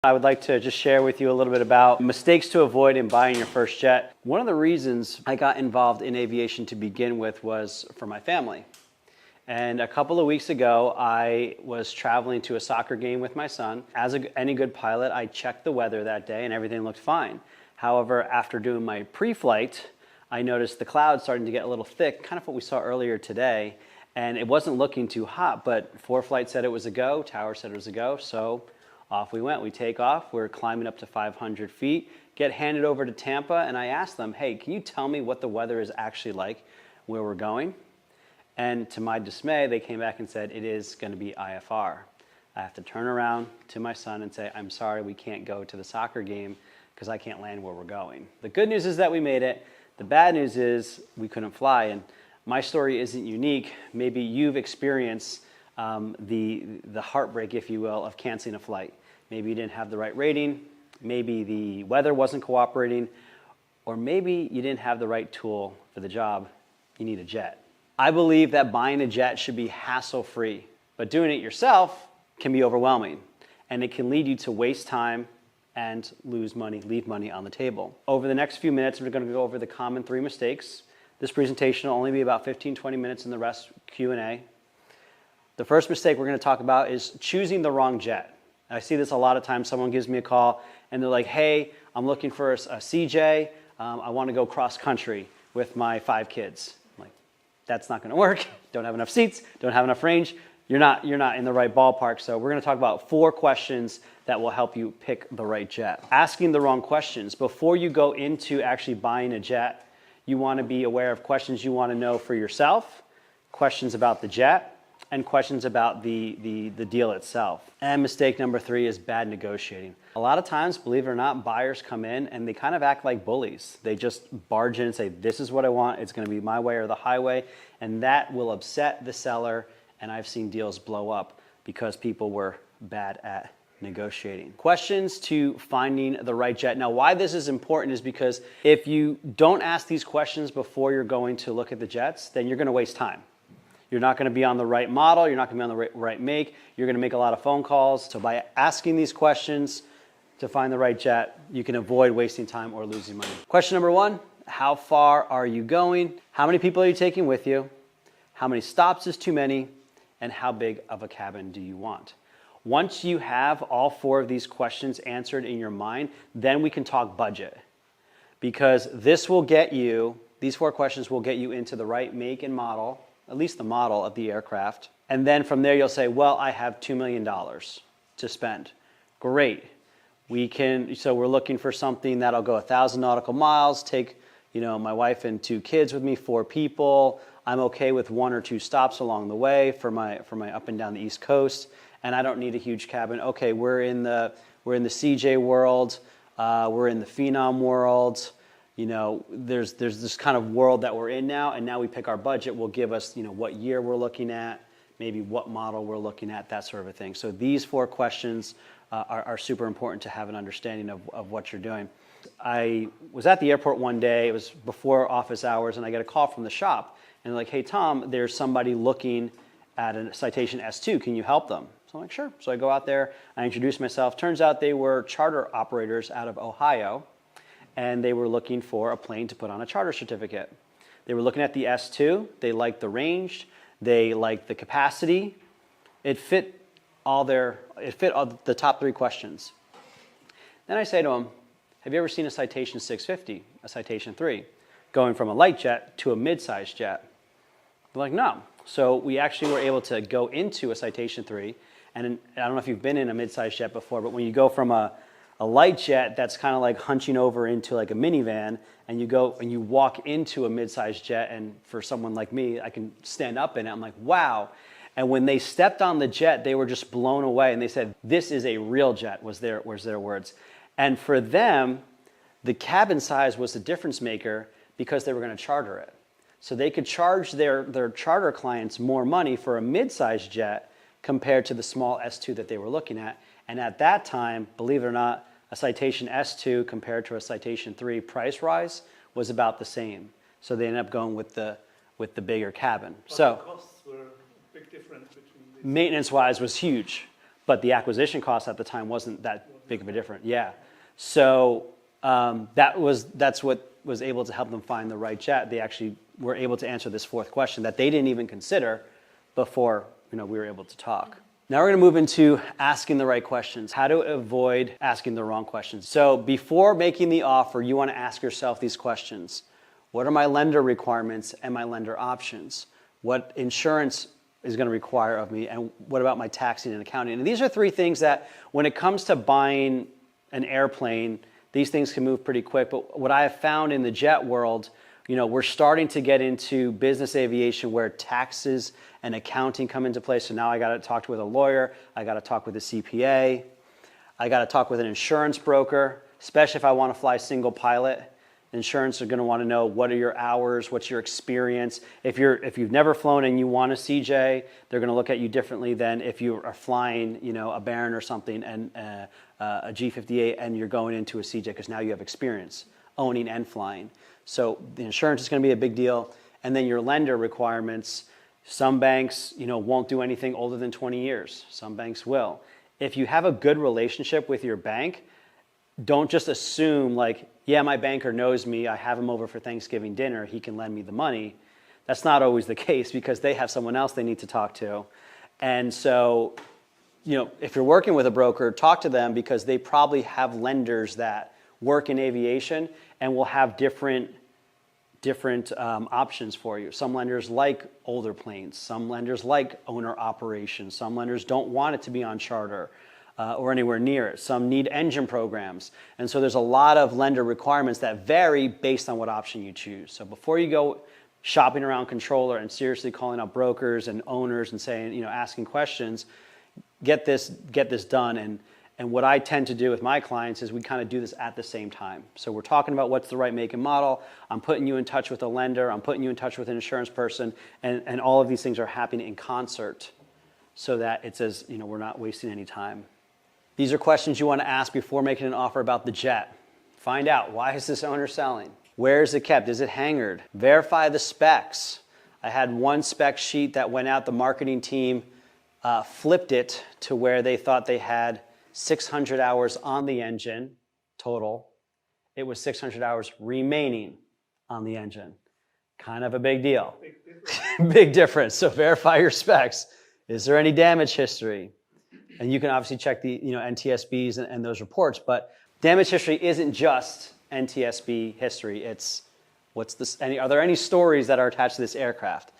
I would like to just share with you a little bit about mistakes to avoid in buying your first jet. One of the reasons I got involved in aviation to begin with was for my family. And a couple of weeks ago, I was traveling to a soccer game with my son. As any good pilot, I checked the weather that day and everything looked fine. However, after doing my pre-flight, I noticed the clouds starting to get a little thick, kind of what we saw earlier today. And it wasn't looking too hot, but ForeFlight said it was a go, Tower said it was a go, so off we went. We take off, we're climbing up to 500 feet, get handed over to Tampa, and I asked them, hey, can you tell me what the weather is actually like where we're going? And to my dismay, they came back and said, it is going to be IFR. I have to turn around to my son and say, I'm sorry, we can't go to the soccer game because I can't land where we're going. The good news is that we made it. The bad news is we couldn't fly, and my story isn't unique. Maybe you've experienced the heartbreak, if you will, of canceling a flight. Maybe you didn't have the right rating, maybe the weather wasn't cooperating, or maybe you didn't have the right tool for the job. You need a jet. I believe that buying a jet should be hassle-free, but doing it yourself can be overwhelming, and it can lead you to waste time and lose money, leave money on the table. Over the next few minutes, we're going to go over the common 3 mistakes. This presentation will only be about 15-20 minutes, and the rest Q&A. The first mistake we're going to talk about is choosing the wrong jet. I see this a lot of times. Someone gives me a call and they're like, hey, I'm looking for a CJ. I want to go cross country with my 5 kids. I'm like, that's not going to work. Don't have enough seats, don't have enough range. You're not in the right ballpark. So we're going to talk about 4 questions that will help you pick the right jet. Asking the wrong questions. Before you go into actually buying a jet, you want to be aware of questions you want to know for yourself, questions about the jet, and questions about the deal itself. And mistake number 3 is bad negotiating. A lot of times, believe it or not, buyers come in and they kind of act like bullies. They just barge in and say, this is what I want, it's gonna be my way or the highway, and that will upset the seller, and I've seen deals blow up because people were bad at negotiating. Questions to finding the right jet. Now, why this is important is because if you don't ask these questions before you're going to look at the jets, then you're gonna waste time. You're not going to be on the right model. You're not going to be on the right make. You're going to make a lot of phone calls. So by asking these questions to find the right jet, you can avoid wasting time or losing money. Question number 1, how far are you going? How many people are you taking with you? How many stops is too many? And how big of a cabin do you want? Once you have all 4 of these questions answered in your mind, then we can talk budget. Because this will get you, these 4 questions will get you into the right make and model, at least the model of the aircraft. And then from there you'll say, well, I have $2 million to spend. Great. So we're looking for something that'll go 1,000 nautical miles, take my wife and 2 kids with me, 4 people. I'm okay with 1 or 2 stops along the way for my up and down the East Coast, and I don't need a huge cabin. Okay, we're in the CJ world, we're in the Phenom world. There's this kind of world that we're in now, and now we pick our budget will give us, what year we're looking at, maybe what model we're looking at, that sort of thing. So these 4 questions are super important to have an understanding of what you're doing. I was at the airport one day, it was before office hours, and I get a call from the shop, and they're like, hey, Tom, there's somebody looking at a Citation S2, can you help them? So I'm like, sure. So I go out there, I introduce myself. Turns out they were charter operators out of Ohio, and they were looking for a plane to put on a charter certificate. They were looking at the S2, they liked the range, they liked the capacity. It fit all the top 3 questions. Then I say to them, have you ever seen a Citation 650, a Citation 3, going from a light jet to a mid-sized jet? They're like, no. So we actually were able to go into a Citation 3, and I don't know if you've been in a mid-sized jet before, but when you go from a light jet that's kind of like hunching over into like a minivan, and you go and you walk into a mid-sized jet, and for someone like me, I can stand up in it. I'm like, wow. And when they stepped on the jet, they were just blown away, and they said, this is a real jet, was their words. And for them, the cabin size was the difference maker because they were going to charter it. So they could charge their charter clients more money for a mid-sized jet compared to the small S2 that they were looking at. And at that time, believe it or not, a Citation S2 compared to a Citation 3 price-wise was about the same. So they ended up going with the bigger cabin. But so the costs were a big difference between these. Maintenance-wise was huge, but the acquisition cost at the time wasn't that big of a difference. Yeah. So that's what was able to help them find the right jet. They actually were able to answer this fourth question that they didn't even consider before we were able to talk. Now we're going to move into asking the right questions, how to avoid asking the wrong questions. So before making the offer, you want to ask yourself these questions. What are my lender requirements and my lender options? What insurance is going to require of me, and what about my taxing and accounting? And these are three things that when it comes to buying an airplane, these things can move pretty quick. But what I have found in the jet world, we're starting to get into business aviation where taxes and accounting come into play. So now I got to talk with a lawyer. I got to talk with a CPA. I got to talk with an insurance broker, especially if I want to fly single pilot. Insurance are going to want to know what are your hours, what's your experience. If you've never flown and you want a CJ, they're going to look at you differently than if you are flying, a Baron or something and a G58 and you're going into a CJ because now you have experience owning and flying. So the insurance is going to be a big deal. And then your lender requirements. Some banks, won't do anything older than 20 years. Some banks will. If you have a good relationship with your bank, don't just assume my banker knows me, I have him over for Thanksgiving dinner, he can lend me the money. That's not always the case because they have someone else they need to talk to. And so, if you're working with a broker, talk to them because they probably have lenders that work in aviation and will have different options for you. Some lenders like older planes. Some lenders like owner operations. Some lenders don't want it to be on charter or anywhere near it. Some need engine programs. And so there's a lot of lender requirements that vary based on what option you choose. So before you go shopping around controller and seriously calling up brokers and owners and saying, asking questions, get this done. And what I tend to do with my clients is we kind of do this at the same time. So we're talking about what's the right make and model. I'm putting you in touch with a lender. I'm putting you in touch with an insurance person. And all of these things are happening in concert so that it says, we're not wasting any time. These are questions you want to ask before making an offer about the jet. Find out, why is this owner selling? Where is it kept? Is it hangared? Verify the specs. I had one spec sheet that went out. The marketing team flipped it to where they thought they had 600 hours on the engine total. It was 600 hours remaining on the engine. Kind of a big deal. Big difference. So verify your specs. Is there any damage history? And you can obviously check the NTSBs and those reports, but damage history isn't just NTSB history. It's are there any stories that are attached to this aircraft?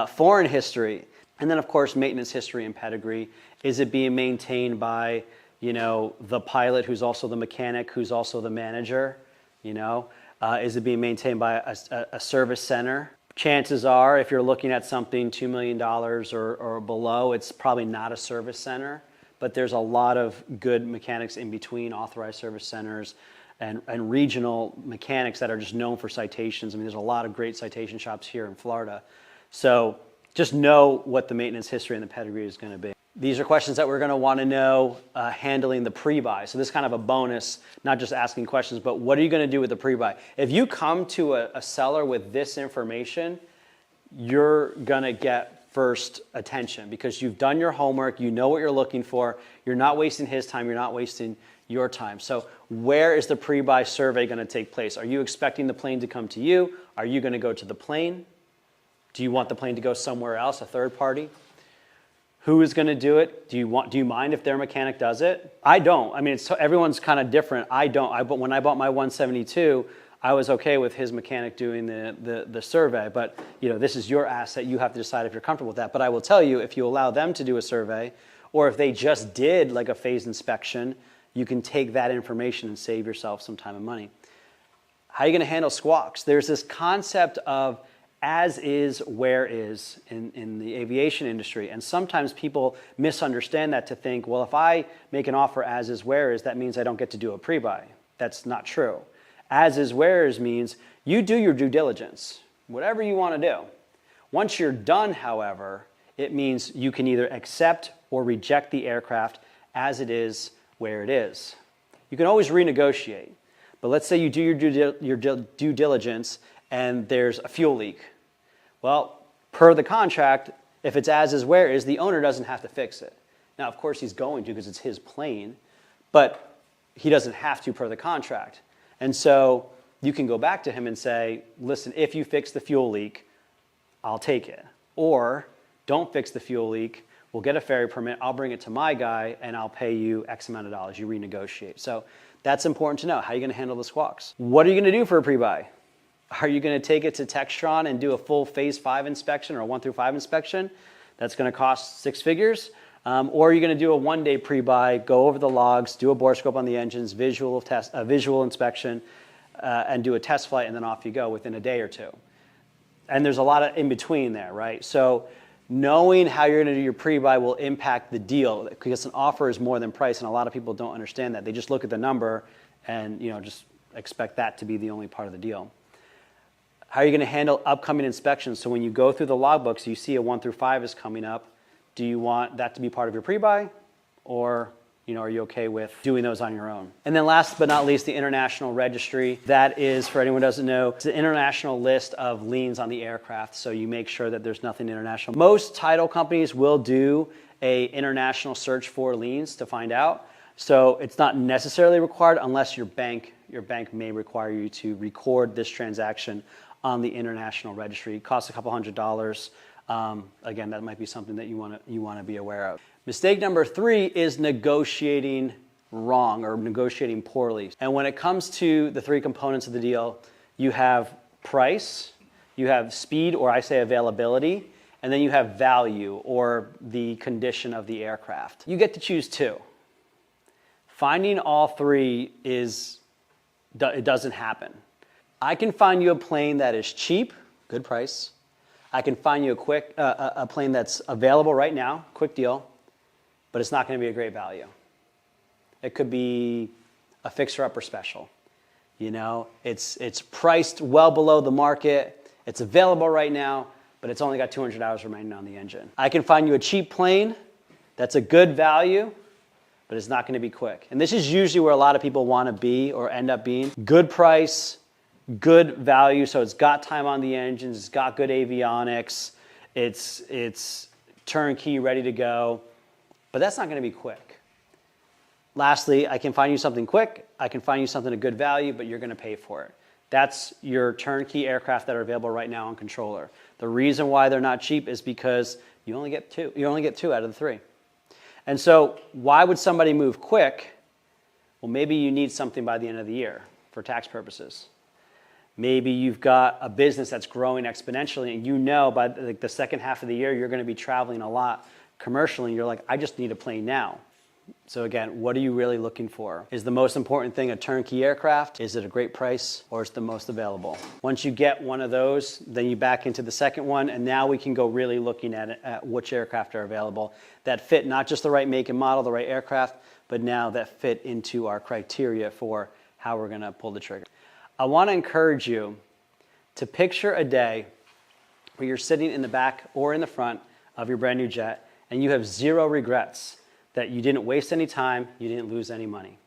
Foreign history, and then of course maintenance history and pedigree. Is it being maintained by the pilot who's also the mechanic, who's also the manager? Is it being maintained by a service center? Chances are, if you're looking at something $2 million or below, it's probably not a service center. But there's a lot of good mechanics in between authorized service centers and regional mechanics that are just known for citations. I mean, there's a lot of great citation shops here in Florida. So just know what the maintenance history and the pedigree is going to be. These are questions that we're going to want to know handling the pre-buy. So this is kind of a bonus, not just asking questions, but what are you going to do with the pre-buy? If you come to a seller with this information, you're going to get first attention because you've done your homework, you know what you're looking for, you're not wasting his time, you're not wasting your time. So where is the pre-buy survey going to take place? Are you expecting the plane to come to you? Are you going to go to the plane? Do you want the plane to go somewhere else, a third party? Who is going to do it? Do you mind if their mechanic does it? I don't. I mean, everyone's kind of different. I don't. But when I bought my 172, I was okay with his mechanic doing the survey. But this is your asset. You have to decide if you're comfortable with that. But I will tell you, if you allow them to do a survey, or if they just did like a phased inspection, you can take that information and save yourself some time and money. How are you going to handle squawks? There's this concept of as is, where is in the aviation industry. And sometimes people misunderstand that to think, well, if I make an offer as is, where is, that means I don't get to do a pre-buy. That's not true. As is, where is means you do your due diligence, whatever you want to do. Once you're done, however, it means you can either accept or reject the aircraft as it is, where it is. You can always renegotiate. But let's say you do your due diligence and there's a fuel leak. Well, per the contract, if it's as is, where is, the owner doesn't have to fix it. Now, of course, he's going to because it's his plane, but he doesn't have to per the contract. And so you can go back to him and say, listen, if you fix the fuel leak, I'll take it. Or don't fix the fuel leak, we'll get a ferry permit, I'll bring it to my guy, and I'll pay you X amount of dollars. You renegotiate. So that's important to know. How are you going to handle the squawks? What are you going to do for a pre-buy? Are you going to take it to Textron and do a full phase 5 inspection or a 1 through 5 inspection? That's going to cost 6 figures. Or are you going to do a one-day pre-buy, go over the logs, do a bore scope on the engines, visual inspection, and do a test flight, and then off you go within a day or two. And there's a lot of in between there, right? So knowing how you're going to do your pre-buy will impact the deal, because an offer is more than price, and a lot of people don't understand that. They just look at the number and just expect that to be the only part of the deal. How are you going to handle upcoming inspections? So when you go through the logbooks, you see a 1 through 5 is coming up. Do you want that to be part of your pre-buy, or are you okay with doing those on your own? And then last but not least, the international registry. That is, for anyone who doesn't know, it's an international list of liens on the aircraft, so you make sure that there's nothing international. Most title companies will do a international search for liens to find out. So it's not necessarily required unless your bank may require you to record this transaction on the international registry. It costs a couple $100. Again, that might be something that you want to be aware of. Mistake number 3 is negotiating wrong or negotiating poorly. And when it comes to the 3 components of the deal, you have price, you have speed, or I say availability, and then you have value, or the condition of the aircraft. You get to choose 2. Finding all 3 it doesn't happen. I can find you a plane that is cheap, good price. I can find you a plane that's available right now, quick deal, but it's not going to be a great value. It could be a fixer-upper special. It's priced well below the market. It's available right now, but it's only got 200 hours remaining on the engine. I can find you a cheap plane that's a good value, but it's not going to be quick. And this is usually where a lot of people want to be or end up being. Good price, good value, so it's got time on the engines, it's got good avionics, it's turnkey, ready to go, but that's not going to be quick. Lastly, I can find you something quick, I can find you something of good value, but you're going to pay for it. That's your turnkey aircraft that are available right now on Controller. The reason why they're not cheap is because you only get 2. You only get 2 out of the 3. And so why would somebody move quick? Well, maybe you need something by the end of the year for tax purposes. Maybe you've got a business that's growing exponentially, and by the second half of the year, you're going to be traveling a lot commercially, and you're like, I just need a plane now. So again, what are you really looking for? Is the most important thing a turnkey aircraft? Is it a great price, or is it the most available? Once you get one of those, then you back into the second one, and now we can go really looking at which aircraft are available that fit not just the right make and model, the right aircraft, but now that fit into our criteria for how we're going to pull the trigger. I want to encourage you to picture a day where you're sitting in the back or in the front of your brand new jet and you have 0 regrets that you didn't waste any time, you didn't lose any money.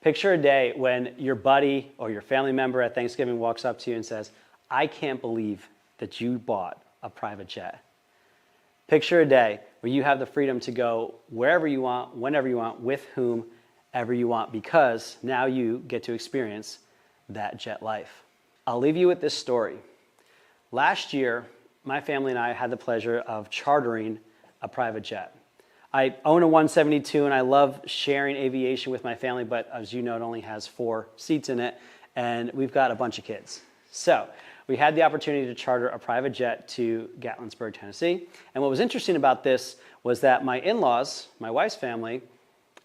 Picture a day when your buddy or your family member at Thanksgiving walks up to you and says, I can't believe that you bought a private jet. Picture a day where you have the freedom to go wherever you want, whenever you want, with whomever you want, because now you get to experience that jet life. I'll leave you with this story. Last year, my family and I had the pleasure of chartering a private jet. I own a 172 and I love sharing aviation with my family, but as you know, it only has 4 seats in it, and we've got a bunch of kids. So we had the opportunity to charter a private jet to Gatlinburg, Tennessee. And what was interesting about this was that my in-laws, my wife's family,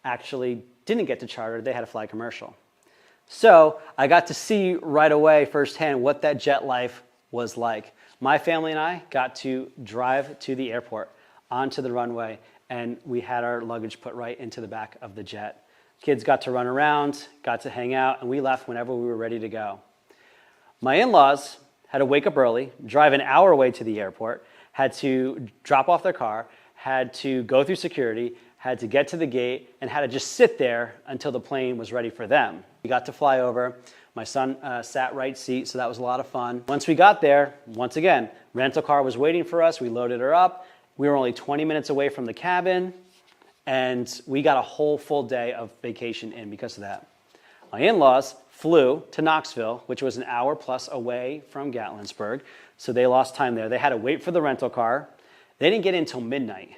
actually didn't get to charter. They had to fly commercial. So I got to see right away firsthand what that jet life was like. My family and I got to drive to the airport, onto the runway, and we had our luggage put right into the back of the jet. Kids got to run around, got to hang out, and we left whenever we were ready to go. My in-laws had to wake up early, drive an hour away to the airport, had to drop off their car, had to go through security, had to get to the gate, and had to just sit there until the plane was ready for them. We got to fly over. My son sat right seat, so that was a lot of fun. Once we got there, once again, rental car was waiting for us. We loaded her up. We were only 20 minutes away from the cabin, and we got a whole full day of vacation in because of that. My in-laws flew to Knoxville, which was an hour plus away from Gatlinburg, so they lost time there. They had to wait for the rental car. They didn't get in until midnight.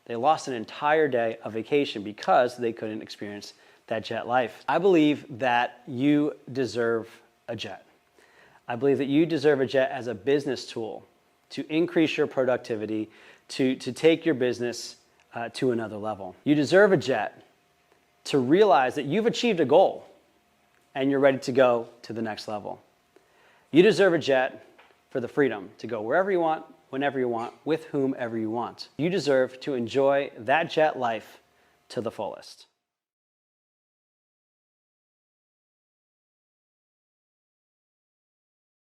They lost an entire day of vacation because they couldn't experience that jet life. I believe that you deserve a jet. I believe that you deserve a jet as a business tool to increase your productivity, to take your business to another level. You deserve a jet to realize that you've achieved a goal and you're ready to go to the next level. You deserve a jet for the freedom to go wherever you want, whenever you want, with whomever you want. You deserve to enjoy that jet life to the fullest.